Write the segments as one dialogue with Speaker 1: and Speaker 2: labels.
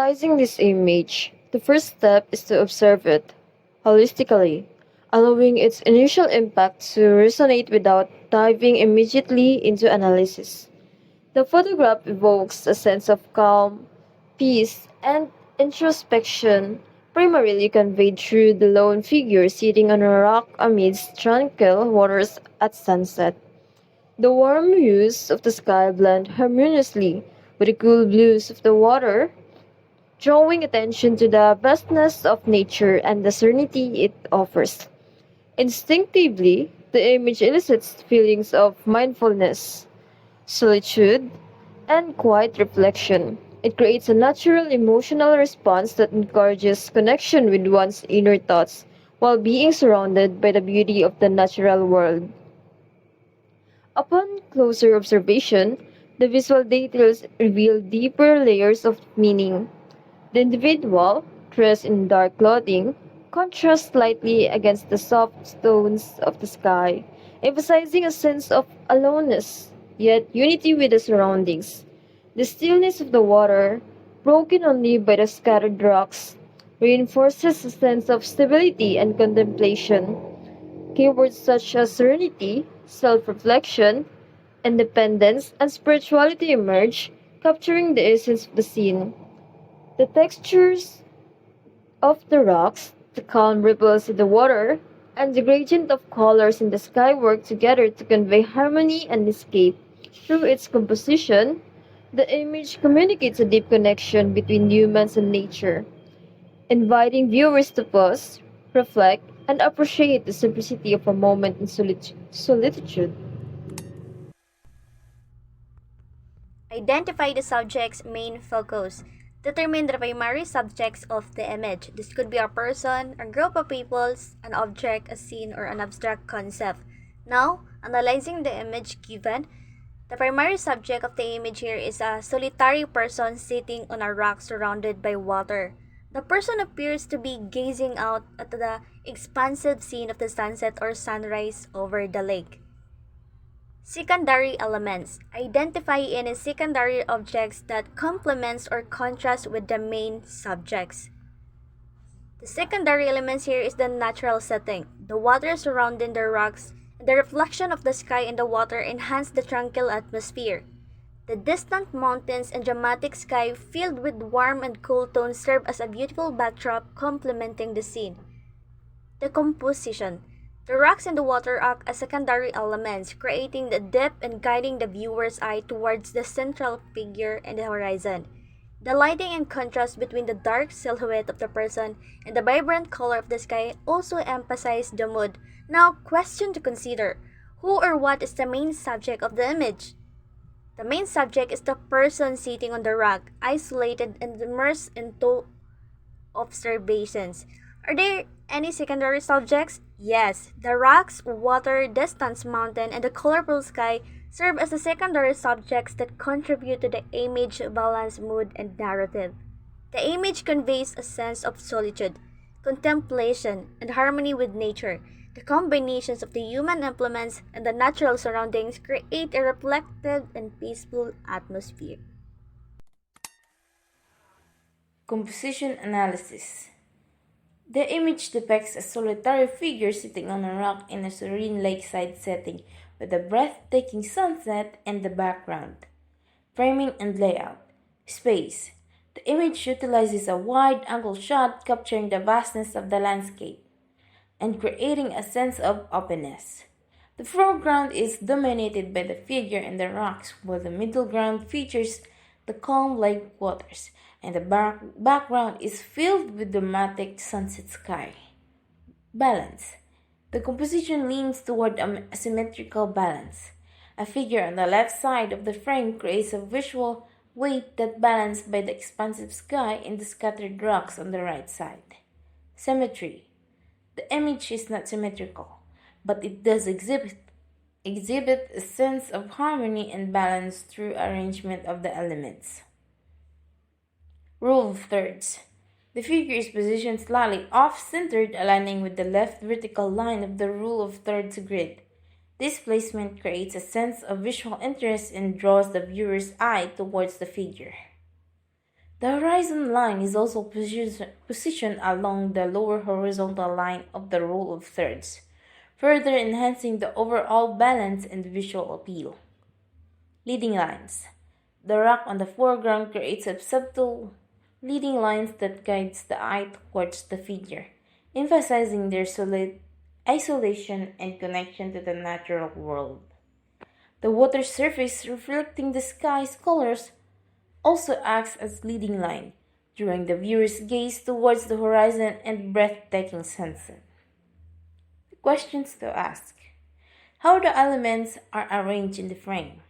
Speaker 1: Analyzing this image, the first step is to observe it holistically, allowing its initial impact to resonate without diving immediately into analysis. The photograph evokes a sense of calm, peace, and introspection, primarily conveyed through the lone figure sitting on a rock amidst tranquil waters at sunset. The warm hues of the sky blend harmoniously with the cool blues of the water, drawing attention to the vastness of nature and the serenity it offers. Instinctively, the image elicits feelings of mindfulness, solitude, and quiet reflection. It creates a natural emotional response that encourages connection with one's inner thoughts while being surrounded by the beauty of the natural world. Upon closer observation, the visual details reveal deeper layers of meaning. The individual, dressed in dark clothing, contrasts slightly against the soft tones of the sky, emphasizing a sense of aloneness, yet unity with the surroundings. The stillness of the water, broken only by the scattered rocks, reinforces a sense of stability and contemplation. Keywords such as serenity, self reflection, independence, and spirituality emerge, capturing the essence of the scene. The textures of the rocks, the calm ripples in the water, and the gradient of colors in the sky work together to convey harmony and escape. Through its composition, the image communicates a deep connection between humans and nature, inviting viewers to pause, reflect, and appreciate the simplicity of a moment in solitude.
Speaker 2: Identify the subject's main focus. Determine the primary subjects of the image. This could be a person, a group of peoples, an object, a scene, or an abstract concept. Now, analyzing the image given, the primary subject of the image here is a solitary person sitting on a rock surrounded by water. The person appears to be gazing out at the expansive scene of the sunset or sunrise over the lake. Secondary elements. Identify any secondary objects that complements or contrast with the main subjects. The secondary elements here is the natural setting. The water surrounding the rocks and the reflection of the sky and the water enhance the tranquil atmosphere. The distant mountains and dramatic sky filled with warm and cool tones serve as a beautiful backdrop complementing the scene. The composition. The rocks and the water act as secondary elements, creating the depth and guiding the viewer's eye towards the central figure and the horizon. The lighting and contrast between the dark silhouette of the person and the vibrant color of the sky also emphasize the mood. Now, question to consider. Who or what is the main subject of the image? The main subject is the person sitting on the rock, isolated and immersed into observations. Are there any secondary subjects? Yes, the rocks, water, distant mountain, and the colorful sky serve as the secondary subjects that contribute to the image balance, mood, and narrative. The image conveys a sense of solitude, contemplation, and harmony with nature. The combinations of the human implements and the natural surroundings create a reflective and peaceful atmosphere.
Speaker 3: Composition analysis. The image depicts a solitary figure sitting on a rock in a serene lakeside setting with a breathtaking sunset in the background. Framing and layout. Space. The image utilizes a wide-angle shot capturing the vastness of the landscape and creating a sense of openness. The foreground is dominated by the figure and the rocks, while the middle ground features the calm lake waters, and the background is filled with dramatic sunset sky. Balance. The composition leans toward a symmetrical balance. A figure on the left side of the frame creates a visual weight that balanced by the expansive sky and the scattered rocks on the right side. Symmetry. The image is not symmetrical, but it does exhibit a sense of harmony and balance through arrangement of the elements. Rule of thirds. The figure is positioned slightly off-centered, aligning with the left vertical line of the rule of thirds grid. This placement creates a sense of visual interest and draws the viewer's eye towards the figure. The horizon line is also positioned along the lower horizontal line of the rule of thirds, further enhancing the overall balance and visual appeal. Leading lines. The rock on the foreground creates a subtle leading lines that guides the eye towards the figure, emphasizing their solid isolation and connection to the natural world. The water surface reflecting the sky's colors also acts as leading line, drawing the viewer's gaze towards the horizon and breathtaking sunset. Questions to ask. How the elements are arranged in the frame.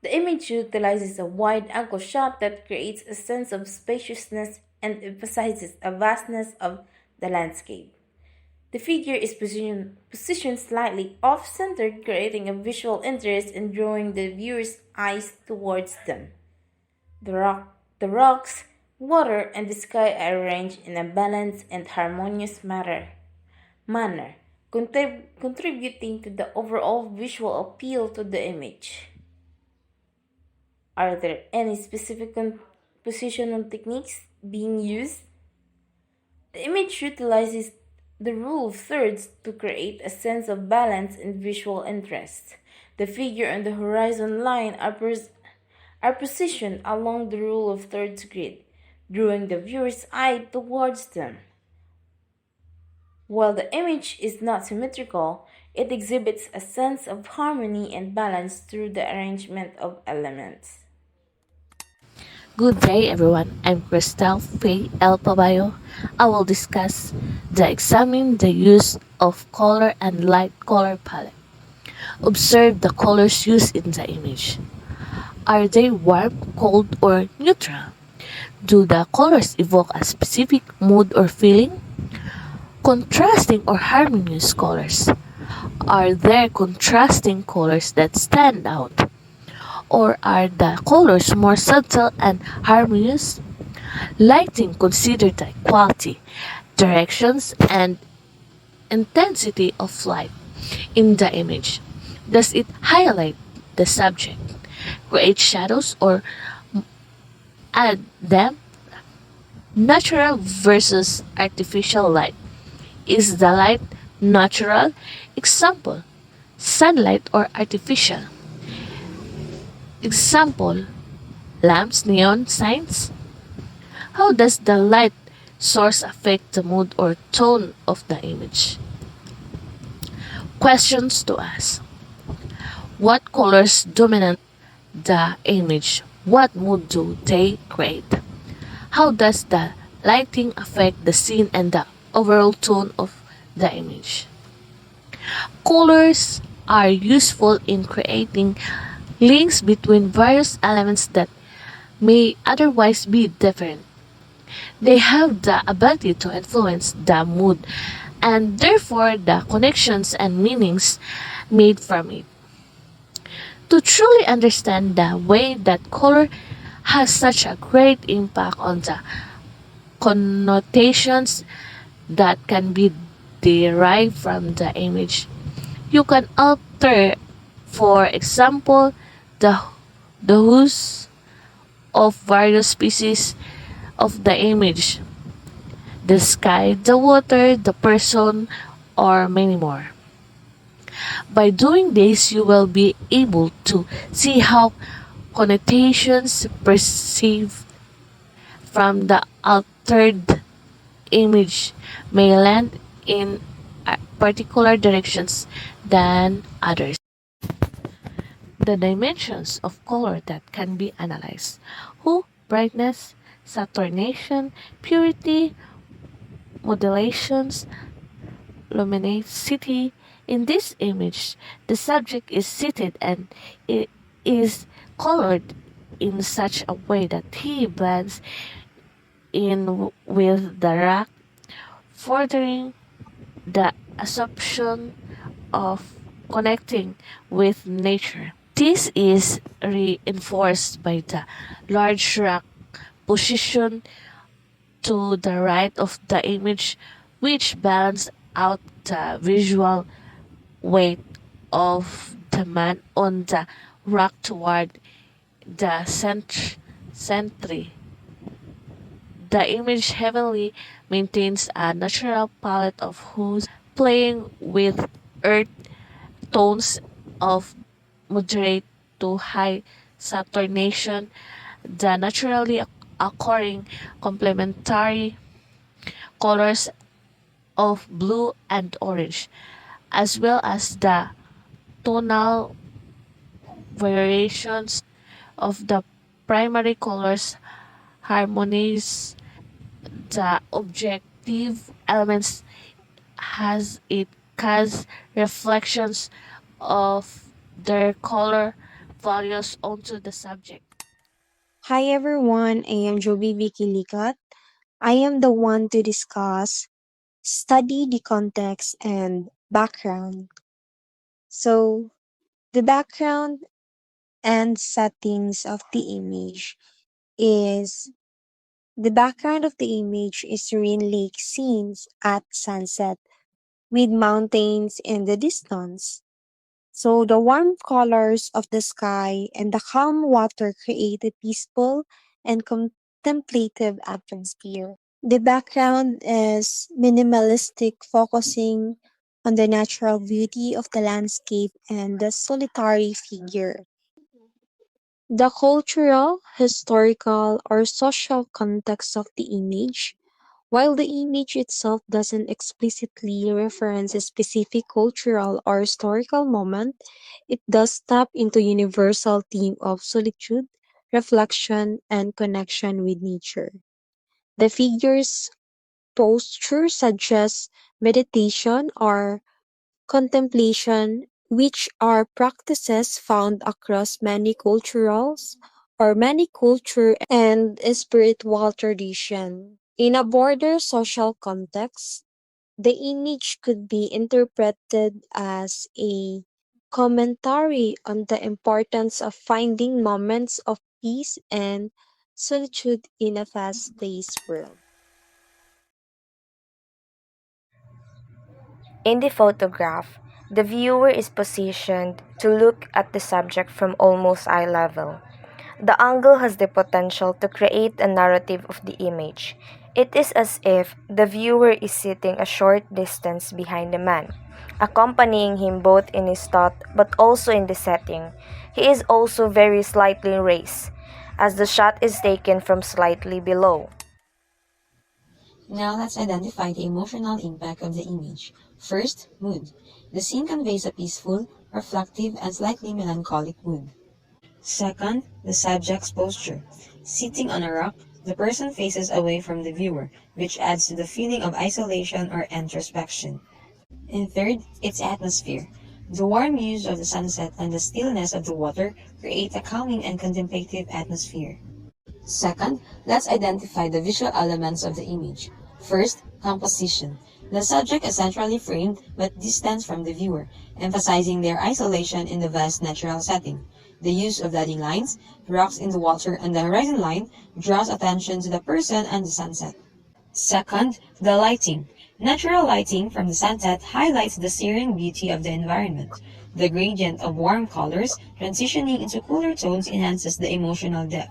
Speaker 3: The image utilizes a wide-angle shot that creates a sense of spaciousness and emphasizes the vastness of the landscape. The figure is positioned slightly off-centered, creating a visual interest and drawing the viewer's eyes towards them. The rocks, water, and the sky are arranged in a balanced and harmonious manner, contributing to the overall visual appeal to the image. Are there any specific compositional techniques being used? The image utilizes the rule of thirds to create a sense of balance and visual interest. The figure and the horizon line are positioned along the rule of thirds grid, drawing the viewer's eye towards them. While the image is not symmetrical, it exhibits a sense of harmony and balance through the arrangement of elements.
Speaker 4: Good day everyone, I'm Crystelle Faye Pabayo. I will discuss examine the use of color and light color palette. Observe the colors used in the image. Are they warm, cold, or neutral? Do the colors evoke a specific mood or feeling? Contrasting or harmonious colors. Are there contrasting colors that stand out? Or are the colors more subtle and harmonious? Lighting considered the quality, directions, and intensity of light in the image. Does it highlight the subject, create shadows, or add them? Natural versus artificial light. Is the light natural? Example, sunlight or artificial. Example, lamps, neon signs. How does the light source affect the mood or tone of the image? Questions to ask. What colors dominate the image? What mood do they create? How does the lighting affect the scene and the overall tone of the image? Colors are useful in creating links between various elements that may otherwise be different. They have the ability to influence the mood and therefore the connections and meanings made from it. To truly understand the way that color has such a great impact on the connotations that can be derived from the image, you can alter, for example, the hues of various species of the image, the sky, the water, the person, or many more. By doing this, you will be able to see how connotations perceived from the altered image may land in particular directions than others. The dimensions of color that can be analyzed: hue, brightness, saturation, purity, modulations, luminosity. In this image, the subject is seated and it is colored in such a way that he blends in with the rock, furthering the assumption of connecting with nature. This is reinforced by the large rock position to the right of the image, which balance out the visual weight of the man on the rock toward the center. The image heavily maintains a natural palette of hues, playing with earth tones of moderate to high saturation, the naturally occurring complementary colors of blue and orange, as well as the tonal variations of the primary colors harmonize the objective elements has it casts reflections of their color values onto the subject.
Speaker 5: Hi everyone, I am Jovy Quilicot. I am the one to discuss study the context and background. So, the background and settings of the image is the background of the image is serene lake scenes at sunset with mountains in the distance. So the warm colors of the sky and the calm water create a peaceful and contemplative atmosphere. The background is minimalistic, focusing on the natural beauty of the landscape and the solitary figure. The cultural, historical, or social context of the image. While the image itself doesn't explicitly reference a specific cultural or historical moment, it does tap into universal theme of solitude, reflection, and connection with nature. The figure's posture suggests meditation or contemplation, which are practices found across many culture and spiritual tradition. In a broader social context, the image could be interpreted as a commentary on the importance of finding moments of peace and solitude in a fast-paced world.
Speaker 6: In the photograph, the viewer is positioned to look at the subject from almost eye level. The angle has the potential to create a narrative of the image. It is as if the viewer is sitting a short distance behind the man, accompanying him both in his thought but also in the setting. He is also very slightly raised, as the shot is taken from slightly below.
Speaker 7: Now let's identify the emotional impact of the image. First, mood. The scene conveys a peaceful, reflective, and slightly melancholic mood. Second, the subject's posture. Sitting on a rock, the person faces away from the viewer, which adds to the feeling of isolation or introspection. And third, its atmosphere. The warm hues of the sunset and the stillness of the water create a calming and contemplative atmosphere. Second, let's identify the visual elements of the image. First, composition. The subject is centrally framed but distant from the viewer, emphasizing their isolation in the vast natural setting. The use of dotting lines, rocks in the water, and the horizon line draws attention to the person and the sunset. Second, the lighting. Natural lighting from the sunset highlights the serene beauty of the environment. The gradient of warm colors transitioning into cooler tones enhances the emotional depth.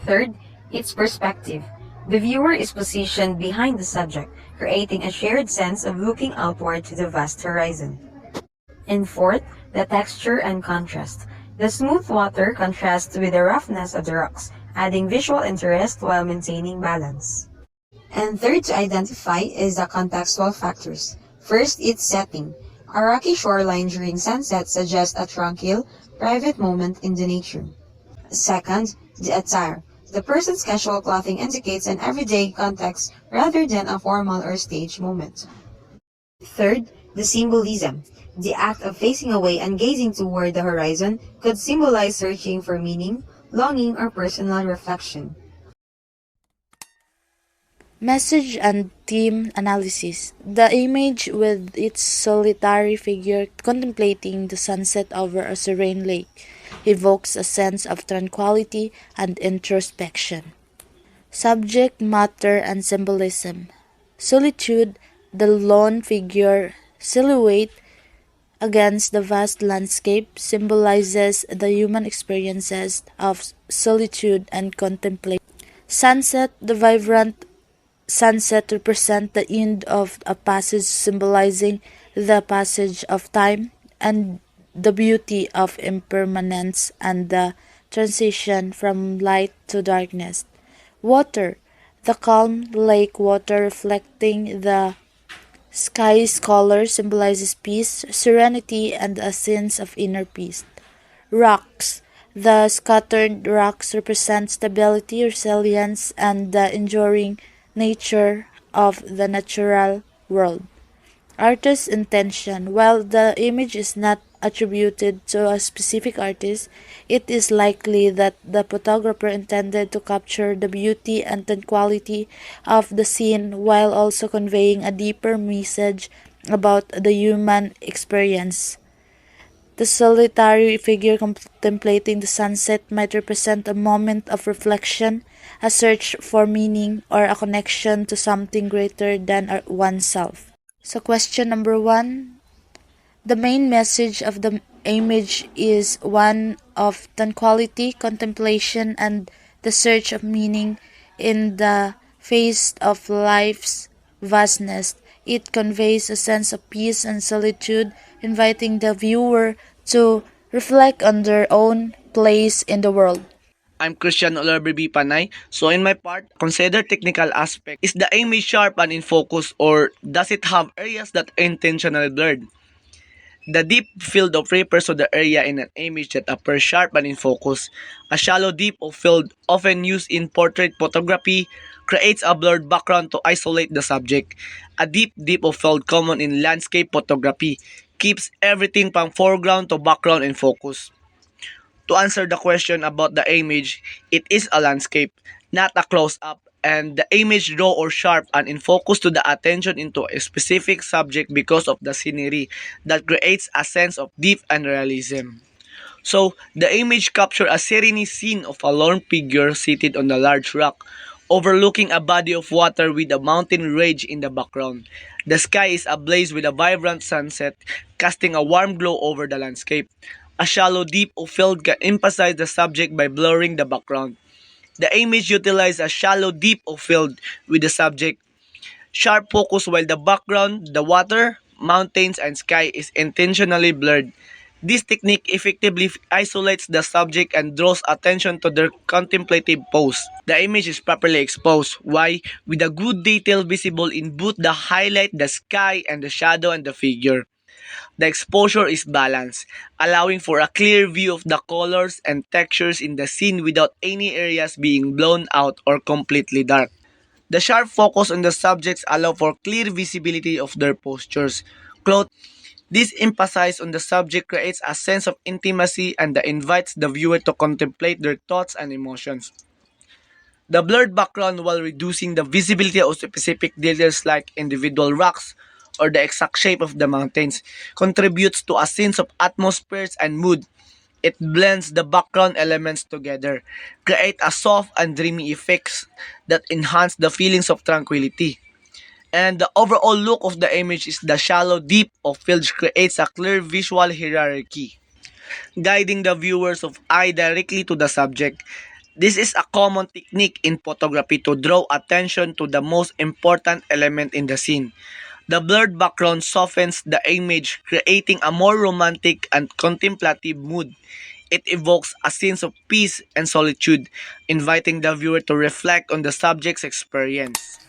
Speaker 7: Third, its perspective. The viewer is positioned behind the subject, creating a shared sense of looking outward to the vast horizon. And fourth, the texture and contrast. The smooth water contrasts with the roughness of the rocks, adding visual interest while maintaining balance. And third to identify is the contextual factors. First, its setting. A rocky shoreline during sunset suggests a tranquil, private moment in the nature. Second, the attire. The person's casual clothing indicates an everyday context rather than a formal or staged moment. Third, the symbolism. The act of facing away and gazing toward the horizon could symbolize searching for meaning, longing, or personal reflection.
Speaker 3: Message and theme analysis. The image with its solitary figure contemplating the sunset over a serene lake evokes a sense of tranquility and introspection. Subject matter and symbolism. Solitude, the lone figure silhouette against the vast landscape, symbolizes the human experiences of solitude and contemplation. Sunset, the vibrant sunset represent the end of a passage symbolizing the passage of time and the beauty of impermanence and the transition from light to darkness. Water, the calm lake water reflecting the sky's color symbolizes peace, serenity, and a sense of inner peace. Rocks, the scattered rocks represent stability, resilience, and the enduring nature of the natural world. Artist's intention. While the image is not attributed to a specific artist, it is likely that the photographer intended to capture the beauty and tranquility of the scene while also conveying a deeper message about the human experience. The solitary figure contemplating the sunset might represent a moment of reflection, a search for meaning, or a connection to something greater than oneself. So, question number 1. The main message of the image is one of tranquility, contemplation, and the search of meaning in the face of life's vastness. It conveys a sense of peace and solitude, inviting the viewer to reflect on their own place in the world.
Speaker 8: I'm Christian Olorbi Panay. So in my part, consider technical aspect. Is the image sharp and in focus or does it have areas that are intentionally blurred? The deep field of refers to the area in an image that appears sharp and in focus. A shallow deep of field, often used in portrait photography, creates a blurred background to isolate the subject. A deep of field common in landscape photography keeps everything from foreground to background in focus. To answer the question about the image, it is a landscape, not a close-up, and the image raw or sharp and in focus to the attention into a specific subject because of the scenery that creates a sense of depth and realism. So, the image captures a serene scene of a lone figure seated on a large rock, overlooking a body of water with a mountain range in the background. The sky is ablaze with a vibrant sunset, casting a warm glow over the landscape. A shallow deep of field can emphasize the subject by blurring the background. The image utilizes a shallow deep of field with the subject sharp focus while the background, the water, mountains, and sky is intentionally blurred. This technique effectively isolates the subject and draws attention to their contemplative pose. The image is properly exposed. Why? With a good detail visible in both the highlight, the sky, and the shadow and the figure. The exposure is balanced, allowing for a clear view of the colors and textures in the scene without any areas being blown out or completely dark. The sharp focus on the subjects allow for clear visibility of their postures, clothes. This emphasis on the subject creates a sense of intimacy and invites the viewer to contemplate their thoughts and emotions. The blurred background, while reducing the visibility of specific details like individual rocks or the exact shape of the mountains, contributes to a sense of atmospheres and mood. It blends the background elements together, create a soft and dreamy effects that enhance the feelings of tranquility. And the overall look of the image is the shallow deep of fields creates a clear visual hierarchy, guiding the viewers of eye directly to the subject. This is a common technique in photography to draw attention to the most important element in the scene. The blurred background softens the image, creating a more romantic and contemplative mood. It evokes a sense of peace and solitude, inviting the viewer to reflect on the subject's experience.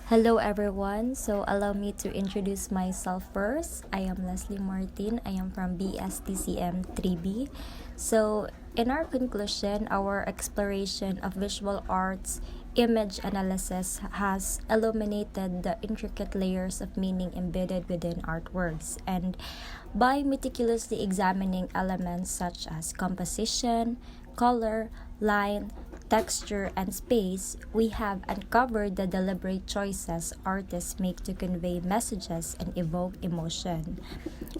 Speaker 9: Hello everyone. So allow me to introduce myself first. I am Leslie Martin. I am from BSTCM 3B. So in our conclusion, our exploration of visual arts image analysis has illuminated the intricate layers of meaning embedded within artworks, and by meticulously examining elements such as composition, color, line, texture, and space, we have uncovered the deliberate choices artists make to convey messages and evoke emotion.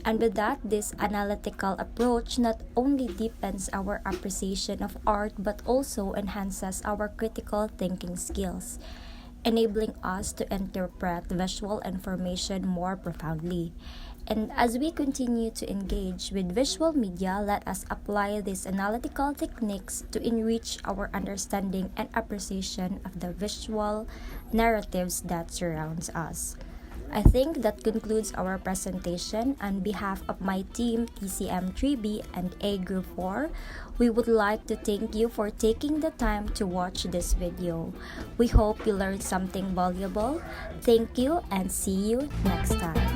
Speaker 9: And with that, this analytical approach not only deepens our appreciation of art but also enhances our critical thinking skills, enabling us to interpret visual information more profoundly. And as we continue to engage with visual media, let us apply these analytical techniques to enrich our understanding and appreciation of the visual narratives that surrounds us. I think that concludes our presentation. On behalf of my team, TCM 3B and A Group 4, we would like to thank you for taking the time to watch this video. We hope you learned something valuable. Thank you and see you next time.